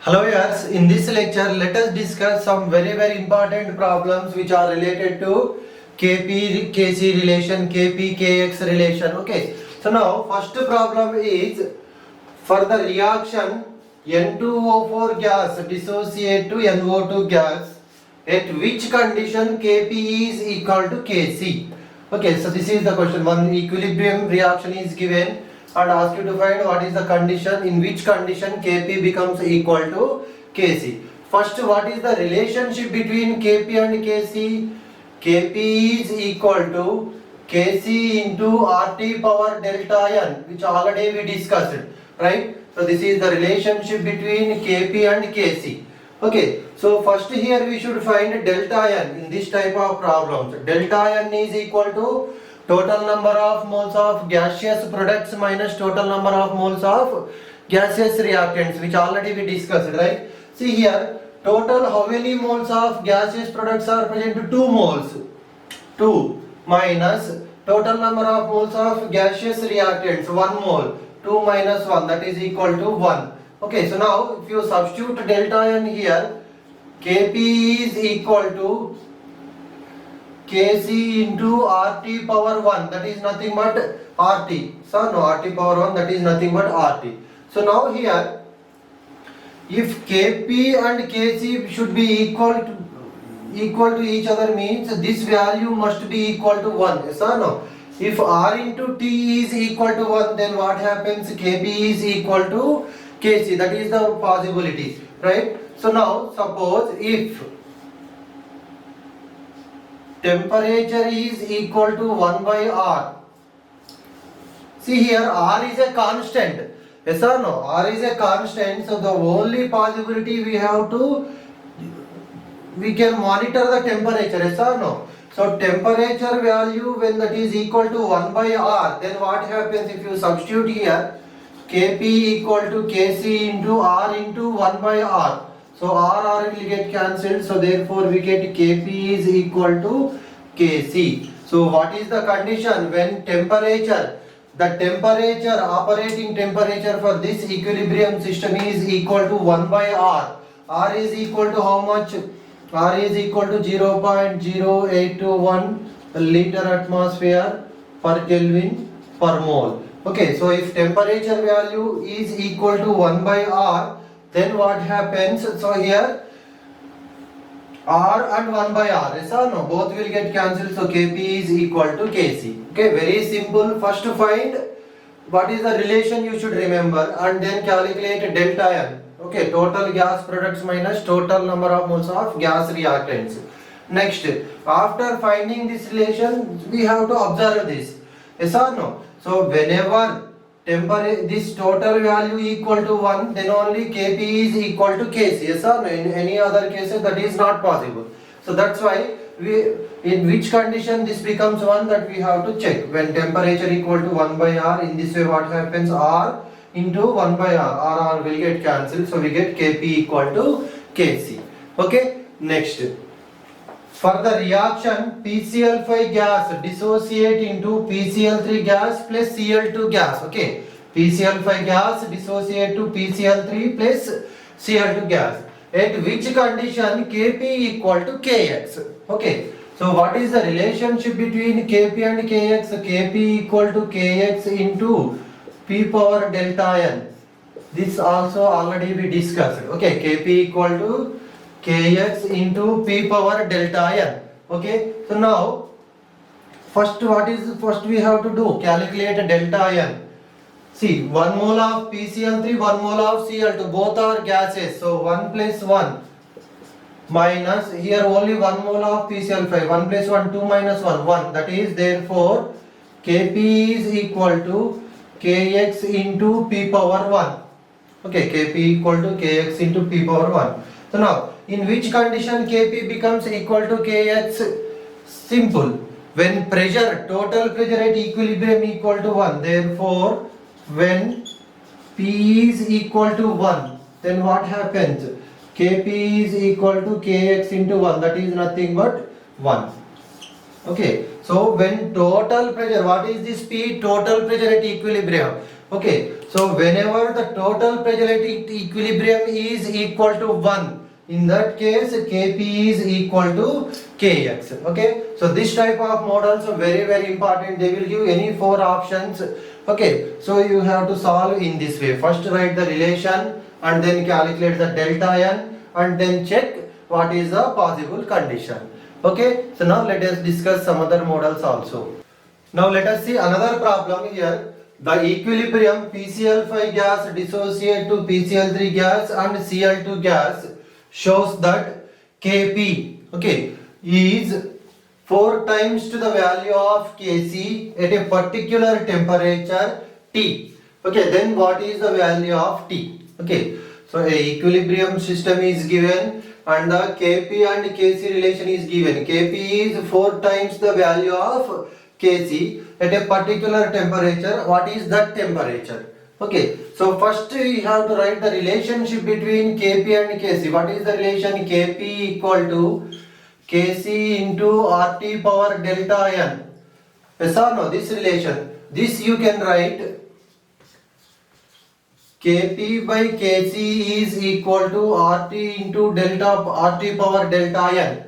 Hello viewers, in this lecture let us discuss some very important problems which are related to Kp Kc relation, Kp Kx relation. Okay, so now first problem is for the reaction N2O4 gas dissociate to NO2 gas, at which condition Kp is equal to Kc. Okay, so this is the question. One equilibrium reaction is given and ask you to find what is the condition, in which condition Kp becomes equal to Kc. First, what is the relationship between Kp and Kc? Kp is equal to Kc into RT power delta N, which already we discussed, right? So this is the relationship between Kp and Kc. Okay, so first here we should find delta N in this type of problems. Delta N is equal to total number of moles of gaseous products minus total number of moles of gaseous reactants, which already we discussed, right? See here, total how many moles of gaseous products are present? 2 moles. 2 minus total number of moles of gaseous reactants, 1 mole. 2 minus 1, that is equal to 1. Okay, so now if you substitute delta N here, Kp is equal to Kc into RT power 1, that is nothing but RT. So no, RT power 1, that is nothing but RT. So now here, if Kp and Kc should be equal to each other, means this value must be equal to 1. Yes or no? If R into T is equal to 1, then what happens? Kp is equal to Kc. That is the possibility, right? So now suppose if temperature is equal to 1 by R. See here, R is a constant. Yes or no? R is a constant. So the only possibility we can monitor the temperature. Yes or no? So temperature value, when that is equal to 1 by R, then what happens if you substitute here? Kp equal to Kc into R into 1 by R. So R will get cancelled. So therefore we get Kp is equal to Kc. So what is the condition? When operating temperature for this equilibrium system is equal to 1 by R. R is equal to how much? R is equal to 0.0821 liter atmosphere per Kelvin per mole. Okay, so if temperature value is equal to 1 by R, then what happens? So here R and 1 by R, yes or no? Both will get cancelled, so Kp is equal to Kc. Okay, very simple. First to find what is the relation you should remember, and then calculate delta N. Okay, total gas products minus total number of moles of gas reactants. Next, after finding this relation, we have to observe this. Yes or no? So whenever this total value equal to 1, then only Kp is equal to Kc. Yes or no? In any other cases that is not possible. So that's why in which condition this becomes 1, that we have to check. When temperature equal to 1 by R, in this way what happens? R into 1 by R will get cancelled. So we get Kp equal to Kc. Okay, next. For the reaction PCl5 gas dissociate into PCl3 gas plus Cl2 gas. Okay, PCl5 gas dissociate to PCl3 plus Cl2 gas. At which condition Kp equal to Kx. Okay, so what is the relationship between Kp and Kx? Kp equal to Kx into P power delta N. This also already we discussed. Okay, Kp equal to Kx into P power delta N. Okay, so now first we have to do? Calculate delta N. See, 1 mole of PCl3, 1 mole of Cl2, both are gases. So 1 plus 1 minus, here only 1 mole of PCl5, 1 plus 1, 2 minus 1, 1. That is therefore Kp is equal to Kx into P power 1. Okay, Kp equal to Kx into P power 1. So now, in which condition Kp becomes equal to Kx? Simple. When total pressure at equilibrium equal to 1. Therefore, when P is equal to 1, then what happens? Kp is equal to Kx into 1. That is nothing but 1. Okay. So when total pressure, what is the speed? Total pressure at equilibrium. Okay, so whenever the total pressure at equilibrium is equal to 1, in that case Kp is equal to Kx. Okay, so this type of models are very important. They will give any 4 options. Okay, so you have to solve in this way. First write the relation and then calculate the delta n and then check what is the possible condition. Okay, so now let us discuss some other models also. Now let us see another problem here. The equilibrium PCl5 gas dissociate to PCl3 gas and Cl2 gas shows that Kp, okay, is 4 times to the value of Kc at a particular temperature T. Okay, then what is the value of T? Okay, so a equilibrium system is given and the Kp and Kc relation is given. Kp is 4 times the value of Kc at a particular temperature. What is that temperature? Okay, so first we have to write the relationship between Kp and Kc. What is the relation? Kp equal to Kc into RT power delta n. Yes or no? This relation. This you can write Kp by Kc is equal to RT into delta RT power delta n.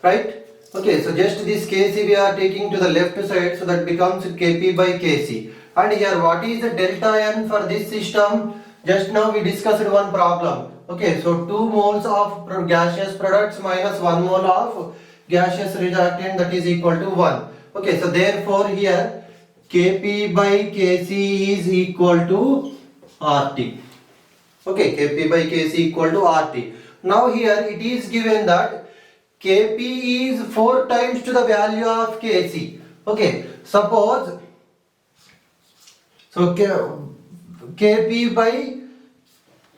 Right? Okay, so just this Kc we are taking to the left side, so that becomes Kp by Kc. And here what is the delta n for this system? Just now we discussed one problem. Okay, so 2 moles of gaseous products minus 1 mole of gaseous reactant, that is equal to 1. Okay, so therefore here Kp by Kc is equal to RT. Okay, Kp by Kc equal to RT. Now here it is given that Kp is 4 times to the value of Kc. Okay, suppose so Kp by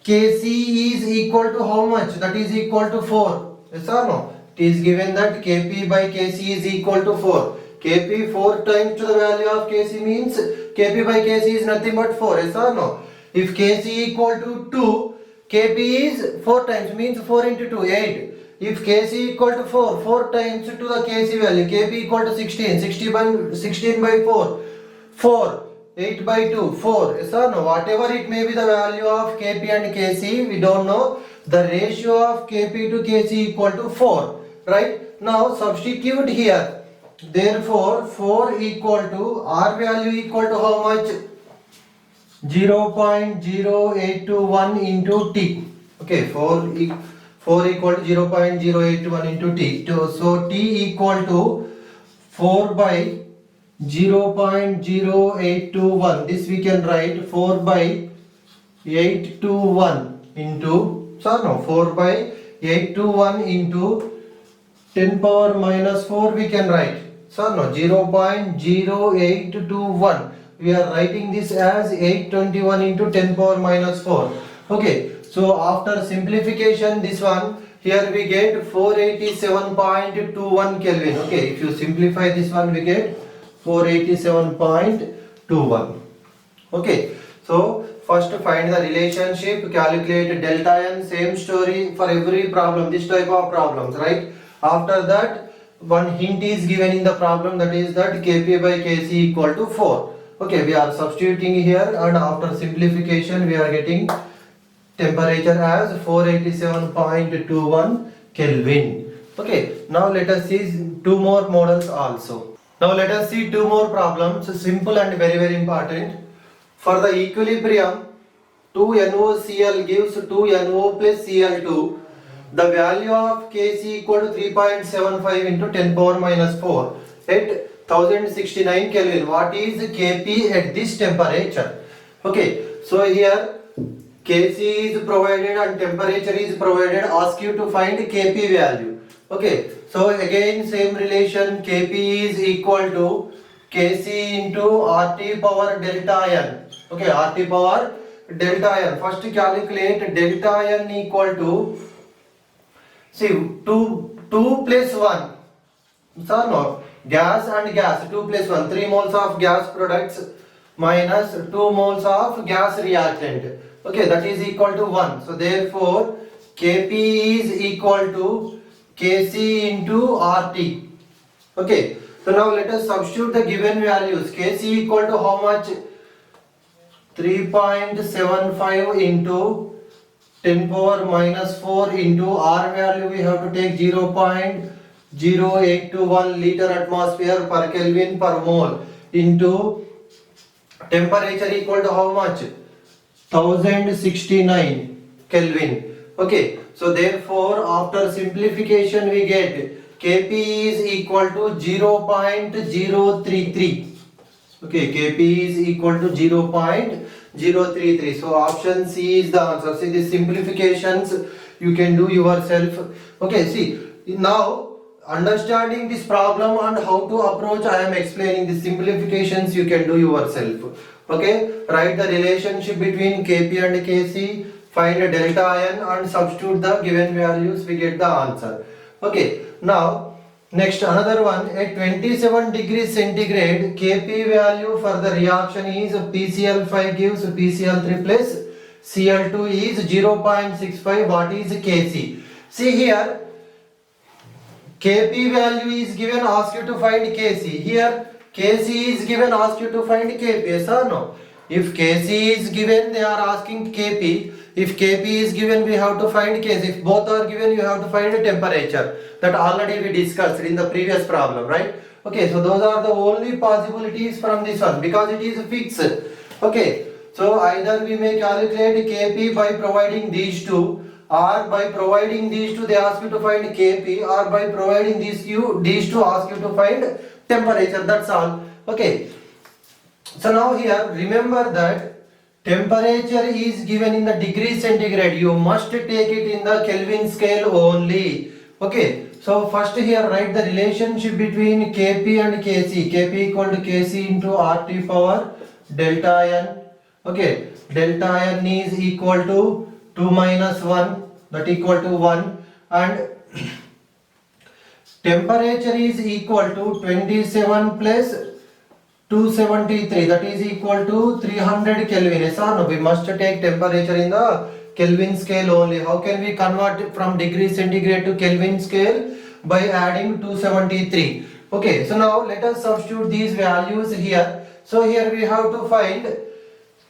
Kc is equal to how much? That is equal to 4. Yes or no? It is given that Kp by Kc is equal to 4. Kp 4 times to the value of Kc means Kp by Kc is nothing but 4. Yes or no? If Kc equal to 2, Kp is 4 times, means 4 into 2, 8. If Kc equal to 4, 4 times to the Kc value, Kp equal to 16, 16 by 4, 4, 8 by 2, 4, yes or no? Whatever it may be the value of Kp and Kc, we don't know. The ratio of Kp to Kc equal to 4, right? Now substitute here. Therefore, 4 equal to, R value equal to how much? 0.0821 into T. Okay, 4 equal to 0.0821 into T. So T equal to 4 by 0.0821. This we can write 4 by 821 into, 4 by 821 into 10 power minus 4 we can write. 0.0821. We are writing this as 821 into 10 power minus 4. Okay, so after simplification, this one, here we get 487.21 Kelvin. Okay, if you simplify this one, we get 487.21. Okay, so first find the relationship, calculate delta n, same story for every problem, this type of problems, right? After that, one hint is given in the problem, that is that Kp by Kc equal to 4. Okay, we are substituting here and after simplification we are getting temperature as 487.21 Kelvin. Okay, now let us see 2 more models also. Now let us see 2 more problems, simple and very important. For the equilibrium, 2NOCl gives 2NO plus Cl2. The value of Kc equal to 3.75 into 10 power minus 4 at 1069 Kelvin. What is Kp at this temperature? Okay, so here Kc is provided and temperature is provided. Ask you to find Kp value. Okay, so again same relation, Kp is equal to Kc into RT power delta n. Okay, RT power delta n. First calculate delta n equal to, see, 2 plus 1. So no, gas and gas, 2 plus 1, 3 moles of gas products minus 2 moles of gas reactant. Okay, that is equal to 1. So therefore Kp is equal to Kc into RT. Okay, So now let us substitute the given values. Kc equal to how much? 3.75 into 10 power minus 4 into R value we have to take 0.0821 liter atmosphere per Kelvin per mole into temperature equal to how much? 1069 Kelvin. Okay, so therefore after simplification we get Kp is equal to 0.033. Okay, Kp is equal to 0.033. So option C is the answer. See, these simplifications you can do yourself. Okay, see, now understanding this problem and how to approach, I am explaining the simplifications you can do yourself. Okay, write the relationship between Kp and Kc, find delta n and substitute the given values, we get the answer. Okay, now next another one, at 27 degrees centigrade, Kp value for the reaction is PCl5 gives PCl3 plus Cl2 is 0.65. What is Kc? See here, Kp value is given, ask you to find Kc. Here Kc is given, ask you to find Kp. Yes or no? If Kc is given, they are asking Kp. If Kp is given, we have to find Kc. If both are given, you have to find the temperature. That already we discussed in the previous problem, right? Okay, so those are the only possibilities from this one because it is fixed. Okay, so either we may calculate Kp by providing these two, or by providing these two they ask you to find Kp, or by providing these two ask you to find temperature. That's all. Okay, so now here remember that temperature is given in the degree centigrade. You must take it in the Kelvin scale only. Okay, so first here write the relationship between Kp and Kc. Kp equal to Kc into RT power delta n. Okay, delta n is equal to 2 minus 1, that equal to 1, and temperature is equal to 27 plus 273, that is equal to 300 Kelvin. Yes or no? We must take temperature in the Kelvin scale only. How can we convert it from degree centigrade to Kelvin scale? By adding 273. Okay, so now let us substitute these values here. So here we have to find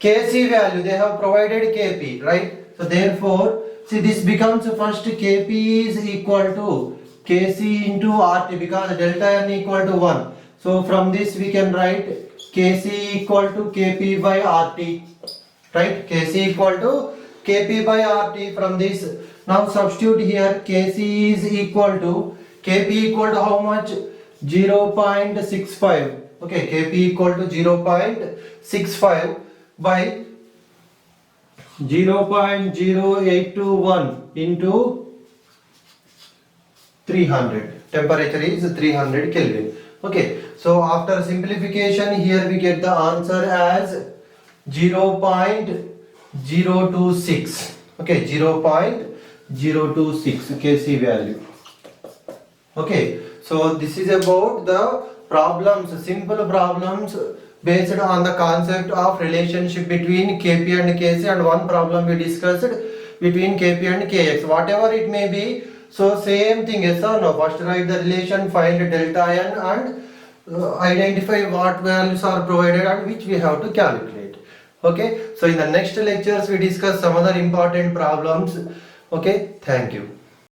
Kc value. They have provided Kp, right? So therefore, see, this becomes first Kp is equal to Kc into RT because delta n equal to 1. So from this we can write Kc equal to Kp by RT, right? Kc equal to Kp by RT. From this now substitute here Kc is equal to Kp equal to how much? 0.65. Okay, Kp equal to 0.65 by 0.0821 into 300. Temperature is 300 Kelvin. Okay, so after simplification here we get the answer as 0.026. Okay, 0.026 Kc value. Okay, so this is about the problems, simple problems based on the concept of relationship between Kp and Kc, and one problem we discussed between Kp and Kx. Whatever it may be, so same thing, yes or no? First write the relation, find delta n and identify what values are provided and which we have to calculate. Okay, so in the next lectures we discuss some other important problems. Okay, thank you.